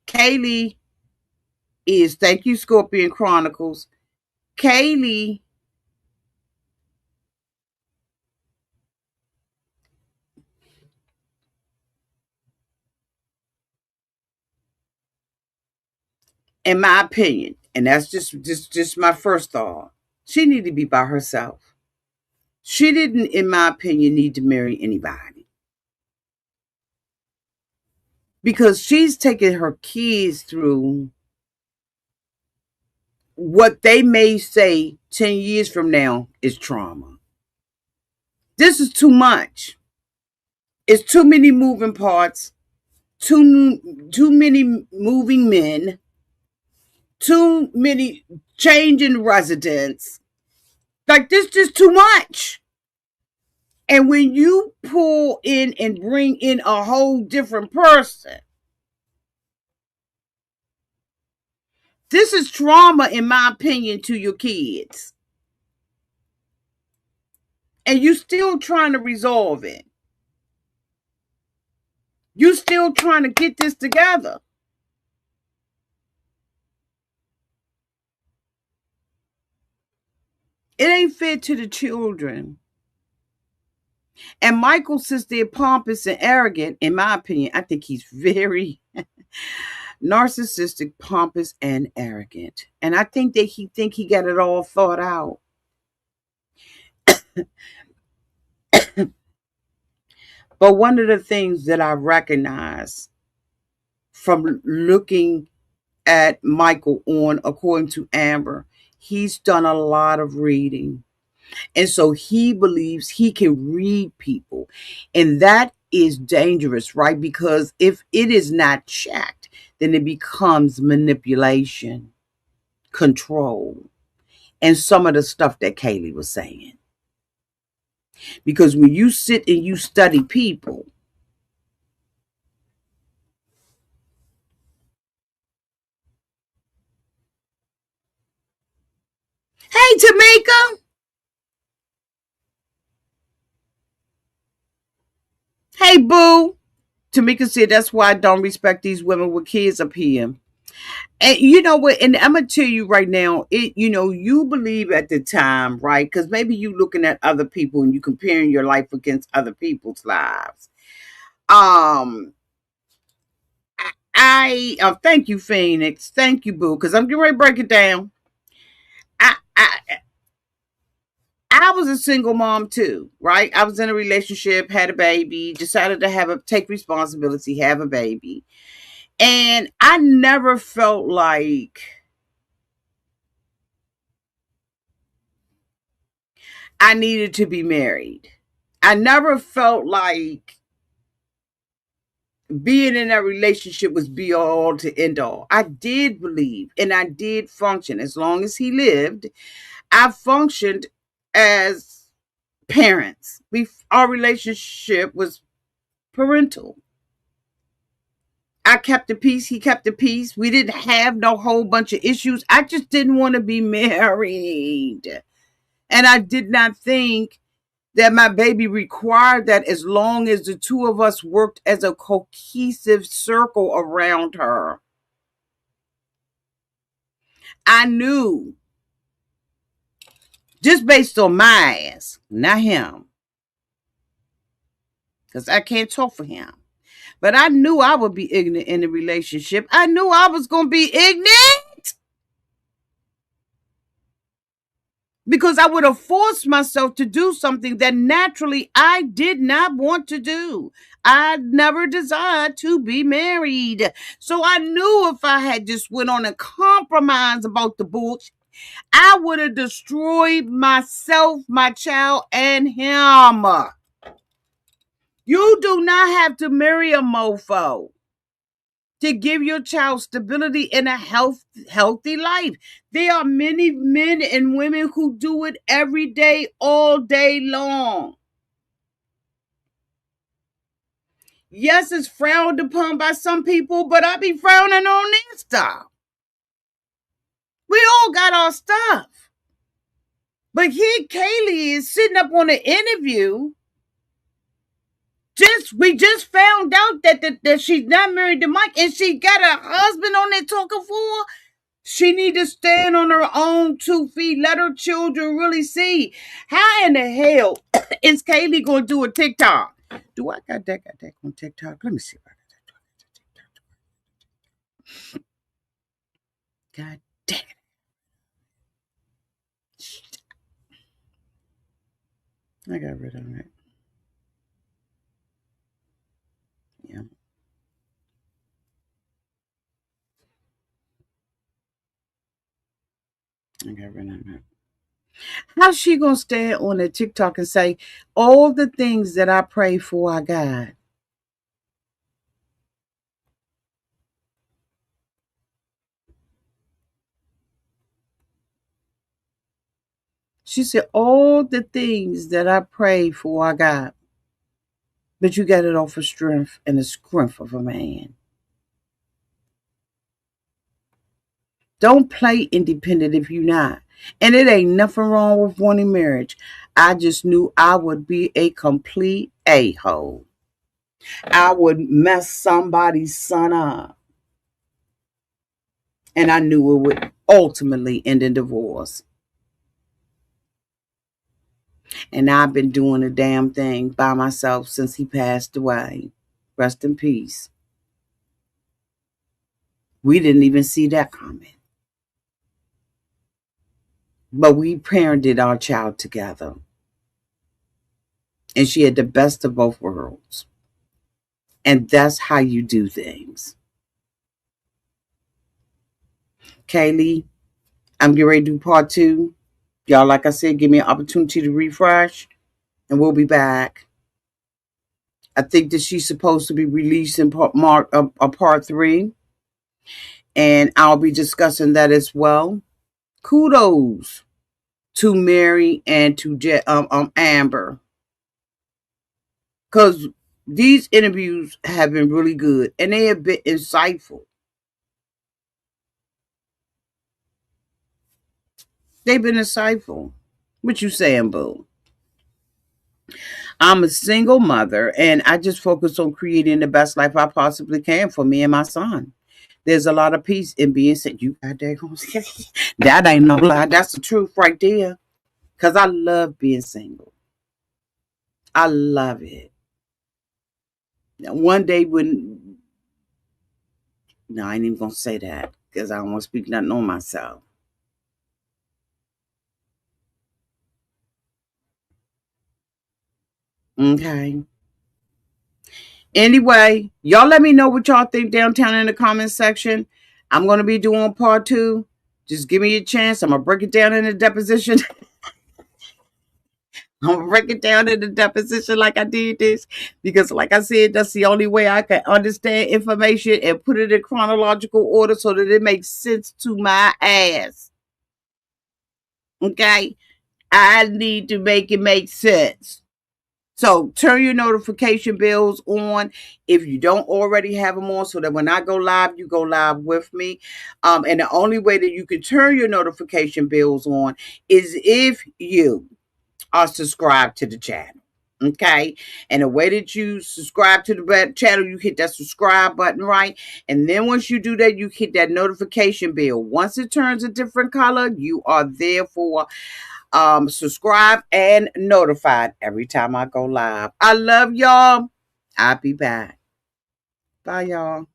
Kaylee is, thank you, Scorpion Chronicles. Kaylee, in my opinion, and that's just my first thought, she needed to be by herself. She didn't, in my opinion, need to marry anybody because she's taking her kids through what they may say 10 years from now is trauma. This is too much. It's too many moving parts, too many moving men, too many changing residents. Like this just too much. And when you pull in and bring in a whole different person, this is trauma, in my opinion, to your kids. And you still trying to resolve it. You still trying to get this together. It ain't fair to the children. And Michael sits there pompous and arrogant, in my opinion. I think he's very narcissistic, pompous, and arrogant. And I think that he got it all thought out. But one of the things that I recognize from looking at Michael on, according to Amber, he's done a lot of reading. And so he believes he can read people. And that is dangerous, right? Because if it is not checked, then it becomes manipulation, control, and some of the stuff that Kaylee was saying. Because when you sit and you study people, hey, Tamika. Hey, boo. Tamika said that's why I don't respect these women with kids up here. And you know what? And I'm gonna tell you right now, you believe at the time, right? Because maybe you looking at other people and you comparing your life against other people's lives. Um, I thank you, Phoenix. Thank you, boo. Because I'm getting ready to break it down. I was a single mom too, right? I was in a relationship, had a baby, decided to take responsibility, have a baby. And I never felt like I needed to be married. I never felt like being in that relationship was be all to end all. I did believe and I did function as long as he lived. I functioned as parents. Our relationship was parental. I kept the peace. He kept the peace. We didn't have no whole bunch of issues. I just didn't want to be married. And I did not think that my baby required that as long as the two of us worked as a cohesive circle around her. I knew, just based on my ass, not him, because I can't talk for him. But I knew I would be ignorant in the relationship. I knew I was going to be ignorant. because I would have forced myself to do something that naturally I did not want to do. I never desired to be married. So I knew if I had just went on a compromise about the bullshit, I would have destroyed myself, my child, and him. You do not have to marry a mofo to give your child stability and a healthy life. There are many men and women who do it every day, all day long. Yes, it's frowned upon by some people, but I be frowning on this stuff. We all got our stuff. But here Kaylee is sitting up on an interview. We just found out that she's not married to Mike and she got a husband on there talking for her. She need to stand on her own 2 feet. Let her children really see. How in the hell is Kaylee going to do a TikTok? Do I got that on TikTok? Let me see if I got that. God damn it. I got rid of it. Yeah. I got rid of it. How's she going to stand on a TikTok and say, all the things that I pray for, I got? She said, all the things that I prayed for, I got. But you got it off of strength and the strength of a man. Don't play independent if you're not. And it ain't nothing wrong with wanting marriage. I just knew I would be a complete a-hole. I would mess somebody's son up. And I knew it would ultimately end in divorce. And I've been doing the damn thing by myself since he passed away. Rest in peace. We didn't even see that coming. But we parented our child together. And she had the best of both worlds. And that's how you do things. Kaylee, I'm getting ready to do part 2. Y'all, like I said, give me an opportunity to refresh. And we'll be back. I think that she's supposed to be releasing part 3. And I'll be discussing that as well. Kudos to Mary and to Amber. Because these interviews have been really good. And they have been insightful. They've been insightful. What you saying, boo? I'm a single mother and I just focus on creating the best life I possibly can for me and my son. There's a lot of peace in being said. You got that? That ain't no lie. That's the truth right there. Because I love being single. I love it. Now, one day when, no, I ain't even going to say that because I don't want to speak nothing on myself. Okay. Anyway, y'all let me know what y'all think downtown in the comment section. I'm going to be doing part 2. Just give me a chance. I'm going to break it down in the deposition. I'm going to break it down in the deposition like I did this. Because like I said, that's the only way I can understand information and put it in chronological order so that it makes sense to my ass. Okay? I need to make it make sense. So turn your notification bells on if you don't already have them on so that when I go live, you go live with me. And the only way that you can turn your notification bells on is if you are subscribed to the channel. Okay. And the way that you subscribe to the channel, you hit that subscribe button, right? And then once you do that, you hit that notification bell. Once it turns a different color, you are therefore subscribe and notified every time I go live. I love y'all. I'll be back. Bye, y'all.